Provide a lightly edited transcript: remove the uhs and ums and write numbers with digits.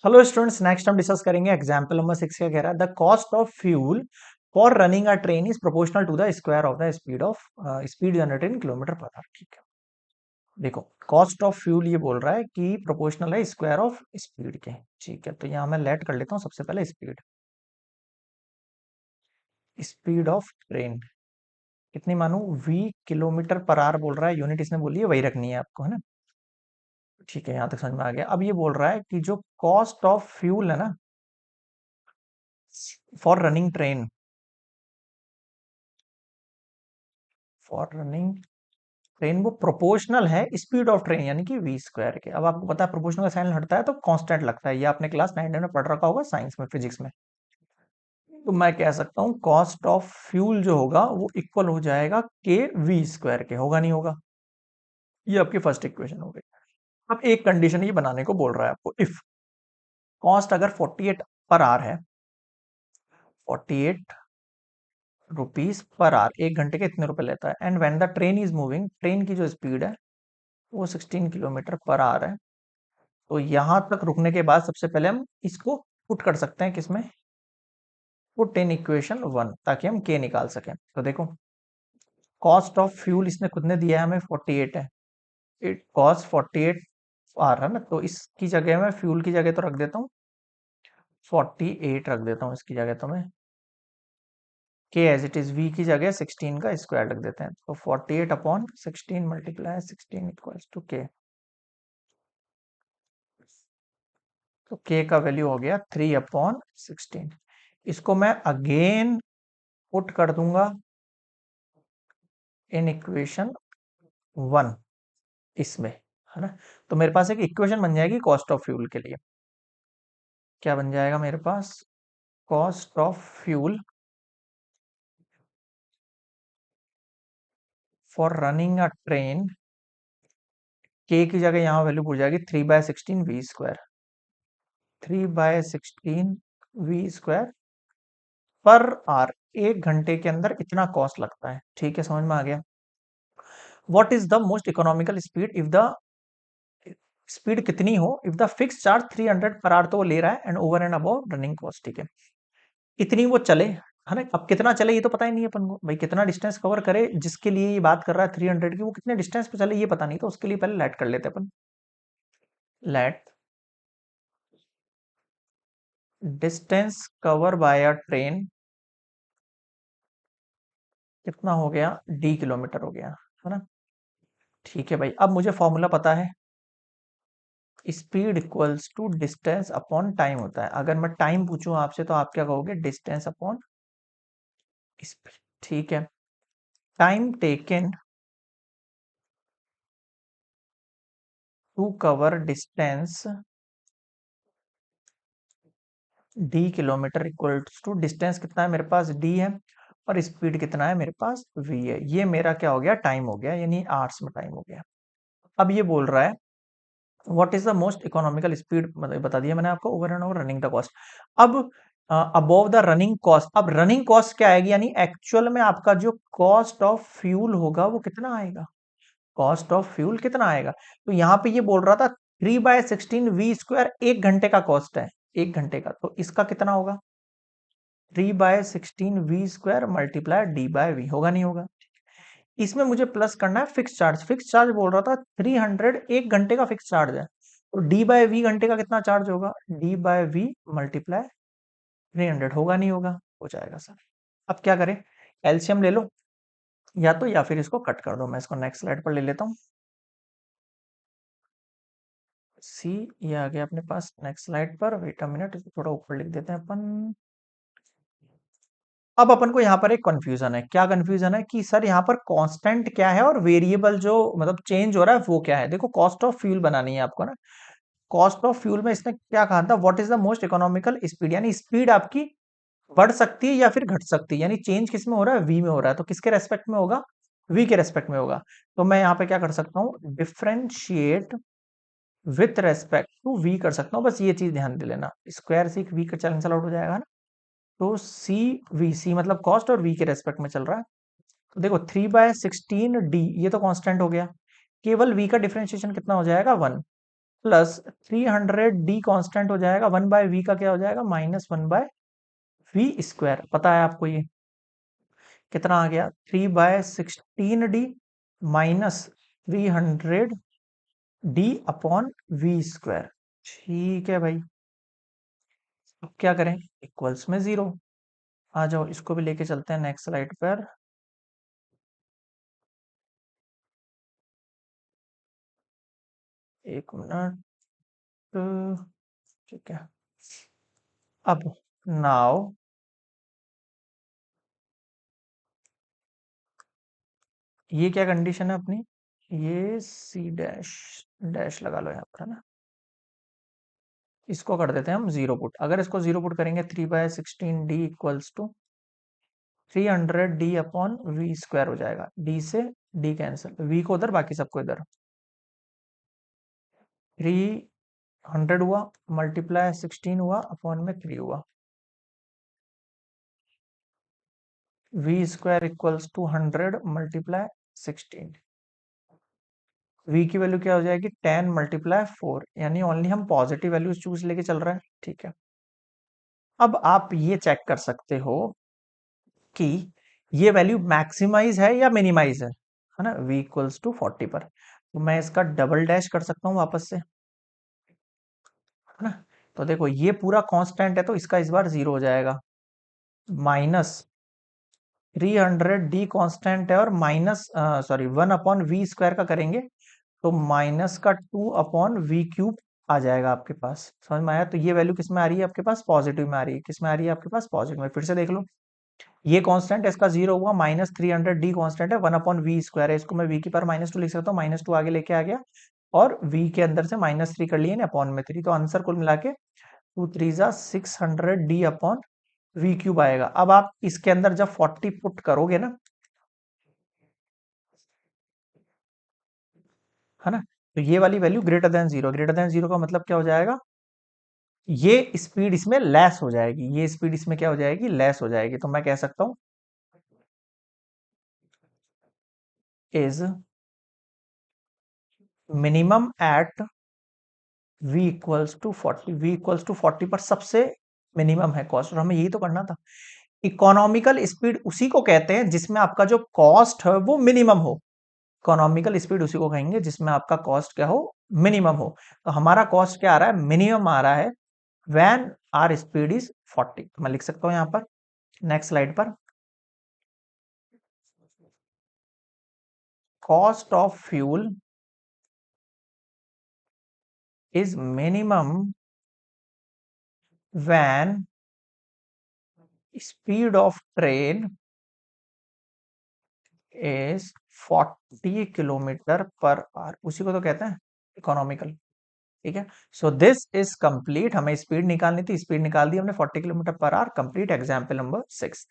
Hello students, next हम discuss करेंगे example number 6 का कह रहा है the cost of fuel for running a train is proportional to the square of the speed generated in kilometre per hour. ठीक है, देखो कॉस्ट ऑफ फ्यूल ये बोल रहा है कि प्रोपोर्शनल है स्क्वायर ऑफ स्पीड के। ठीक है, तो यहाँ मैं लेट कर लेता हूँ सबसे पहले स्पीड स्पीड ऑफ ट्रेन कितनी मानू v किलोमीटर पर आवर बोल रहा है, यूनिट इसने बोली है वही रखनी है आपको, है ना। ठीक है, यहाँ तक समझ में आ गया। अब ये बोल रहा है कि जो कॉस्ट ऑफ फ्यूल है ना for running train, for running train वो प्रोपोर्शनल है स्पीड ऑफ ट्रेन यानी कि वी स्क्वायर के। अब आपको पता है प्रोपोर्शनल का साइन हटता है तो कांस्टेंट लगता है, ये आपने क्लास 9 में पढ़ रखा होगा साइंस में, फिजिक्स में। तो मैं कह सकता हूँ कॉस्ट ऑफ फ्यूल जो होगा वो इक्वल हो जाएगा के वी स्क्वायर के। होगा नहीं होगा? ये आपकी फर्स्ट इक्वेशन हो गई। अब एक कंडीशन ये बनाने को बोल रहा है आपको, इफ कॉस्ट अगर 48 पर आर है, 48 रुपीस पर आर, एक घंटे के इतने रुपए लेता है, and when the train is moving, train की जो स्पीड है वो 16 किलोमीटर पर आर है। तो यहां तक रुकने के बाद सबसे पहले हम इसको पुट कर सकते हैं किसमें, पुट इन इक्वेशन 1, ताकि हम के निकाल सकें। तो देखो कॉस्ट ऑफ फ्यूल इसने खुद ने दिया है हमें 48 है, इट कॉस्ट 48 आ रहा है ना, तो इसकी जगह मैं फ्यूल की जगह तो रख देता हूँ 48 रख देता हूँ इसकी जगह, तो मैं के एज इट इज वी की जगह 16 का स्क्वायर रख देते हैं। तो 48 अपॉन 16 मल्टीप्लाई 16 इक्वल्स टू के। तो के का वैल्यू हो गया 3/16। इसको मैं अगेन पुट कर दूंगा इन इक्वेशन 1 इसमें, है ना। तो मेरे पास एक इक्वेशन बन जाएगी कॉस्ट ऑफ फ्यूल के लिए। क्या बन जाएगा मेरे पास? Cost of fuel for running a train, के की जगह यहाँ वैल्यू पूछ जाएगी 3/16 वी स्क्वायर, 3/16 वी स्क्वायर पर आर। एक घंटे के अंदर इतना कॉस्ट लगता है। ठीक है, समझ में आ गया। What is the most economical speed if the speed कितनी हो if the fix charge 300 per hour तो वो ले रहा है, and over and about running cost. ठीक है, इतनी वो चले, है ना। अब कितना चले ये तो पता ही नहीं है अपन को, भाई कितना डिस्टेंस कवर करे जिसके लिए ये बात कर रहा है 300 की, वो कितने डिस्टेंस पे चले ये पता नहीं, तो उसके लिए पहले लेट कर लेते हैं अपन। Let distance cover by a train कितना हो गया, डी किलोमीटर हो गया, है ना। ठीक है भाई, अब मुझे फॉर्मूला पता है, speed equals to distance upon time होता है। अगर मैं टाइम पूछूं आपसे तो आप क्या कहोगे? Distance upon speed. ठीक है, time taken to cover distance D kilometre equals to distance कितना है मेरे पास, डी है, और स्पीड कितना है मेरे पास, वी है। ये मेरा क्या हो गया, टाइम हो गया, यानी आवर्स में टाइम हो गया। अब ये बोल रहा है what is the most economical speed, मतलब बता दिया मैंने आपको, over and over running the cost. अब अबोव द रनिंग कॉस्ट, अब रनिंग कॉस्ट क्या आएगी, यानी एक्चुअल में आपका जो कॉस्ट ऑफ फ्यूल होगा वो कितना आएगा, कॉस्ट ऑफ फ्यूल कितना आएगा। तो यहाँ पे ये बोल रहा था 3/16 वी स्क्वायर एक घंटे का कॉस्ट है, एक घंटे का, तो इसका कितना होगा 3/16 V square multiply D by V. होगा नहीं होगा? इसमें मुझे प्लस करना है फिक्स चार्ज। फिक्स चार्ज बोल रहा था 300 एक घंटे का फिक्स चार्ज है, तो डी बाय वी घंटे का कितना चार्ज होगा, डी बाय वी मल्टीप्लाई 300। होगा नहीं होगा? हो जाएगा सर। अब क्या करें, एलसीएम ले लो या तो, या फिर इसको कट कर दो। मैं इसको नेक्स्ट स्लाइड पर ले लेता हूँ। सी, ये आ गया अपने पास नेक्स्ट स्लाइड पर। वेट अ मिनट, इसको थोड़ा ऊपर लिख देते हैं अपन। अब अपन को यहाँ पर एक कंफ्यूजन है। क्या कंफ्यूजन है कि सर यहाँ पर कांस्टेंट क्या है और वेरिएबल जो मतलब चेंज हो रहा है वो क्या है। देखो कॉस्ट ऑफ फ्यूल बनानी है आपको ना, कॉस्ट ऑफ फ्यूल में इसने क्या कहा था, what is the most economical speed, यानी स्पीड आपकी बढ़ सकती है या फिर घट सकती है, यानी चेंज किस में हो रहा है, वी में हो रहा है, तो किसके रेस्पेक्ट में होगा, वी के रेस्पेक्ट में होगा। तो मैं यहाँ पे क्या कर सकता हूँ, differentiate with respect to V कर सकता हूँ। बस ये चीज ध्यान दे लेना, स्क्वायर से वी का कैंसल आउट हो जाएगा ना। तो सी वी, सी मतलब कॉस्ट और वी के रेस्पेक्ट में चल रहा है। तो देखो 3/16 डी, ये तो कांस्टेंट हो गया, केवल वी का डिफरेंशिएशन कितना हो जाएगा 1, प्लस 300 डी कांस्टेंट हो जाएगा, 1/v का क्या हो जाएगा, -1/v²। पता है आपको ये कितना आ गया, 3/16 डी -300 डी/v²। ठीक है भाई, अब क्या करें, इक्वल्स में जीरो। आ जाओ, इसको भी लेके चलते हैं नेक्स्ट स्लाइड पर। एक मिनट, ठीक है। अब नाउ ये क्या कंडीशन है अपनी, ये सी डैश डैश लगा लो यहाँ पर, है ना। इसको कर देते हैं हम जीरो पुट। अगर इसको जीरो पुट करेंगे, 3/16 डी = 300 डी/v² हो जाएगा। डी से डी कैंसिल, वी को उधर, बाकी सबको इधर। 300 हुआ, मल्टीप्लाई 16 हुआ, अपॉन में 3 हुआ। v² = 100 × 16। v की वैल्यू क्या हो जाएगी, 10 × 4, यानी ओनली हम पॉजिटिव वैल्यूज चूज लेके चल रहे हैं, ठीक है। अब आप ये चेक कर सकते हो कि ये वैल्यू मैक्सिमाइज है या मिनिमाइज है ना, v = 40 पर। तो मैं इसका डबल डैश कर सकता हूँ वापस से, है ना। तो देखो ये पूरा कांस्टेंट है, तो इसका इस बार जीरो हो जाएगा। -300 डी कांस्टेंट है, और माइनस सॉरी 1/v² का करेंगे तो माइनस का 2/v³ आ जाएगा आपके पास। समझ में आया। तो ये वैल्यू किस में आ रही है आपके पास, पॉजिटिव में आ रही है। किस में आ रही है आपके पास, पॉजिटिव में। फिर से देख लो, ये कांस्टेंट है, इसका जीरो हुआ, -300 डी कांस्टेंट है, 1/v² है, इसको मैं v की पावर -2 लिख सकता हूँ, -2 आगे लेके आ गया, और v के अंदर से -3 कर लिए, अपॉन में 3। तो आंसर कुल मिला के 2×3 = 600 डी/v³ आएगा। अब आप इसके अंदर जब 40 पुट करोगे ना, है ना, तो ये वाली value greater than zero, greater than zero का मतलब क्या हो जाएगा, ये स्पीड इसमें लेस हो जाएगी, ये स्पीड इसमें क्या हो जाएगी, लेस हो जाएगी। तो मैं कह सकता हूं is minimum eight v = 40। v = 40 पर सबसे मिनिमम है कॉस्ट, और हमें यही तो करना था। इकोनॉमिकल स्पीड उसी को कहते हैं जिसमें आपका जो कॉस्ट है वो मिनिमम हो। इकोनॉमिकल स्पीड उसी को कहेंगे जिसमें आपका कॉस्ट क्या हो, मिनिमम हो। तो हमारा कॉस्ट क्या आ रहा है, मिनिमम आ रहा है व्हेन आर स्पीड इज 40। तो मैं लिख सकता हूं यहां पर नेक्स्ट स्लाइड पर, cost of fuel is minimum when speed of train is 40 km/h। उसी को तो कहते हैं इकोनॉमिकल, ठीक है। So this is complete. हमें स्पीड निकालनी थी, स्पीड निकाल दी हमने 40 km/h। Complete example number 6।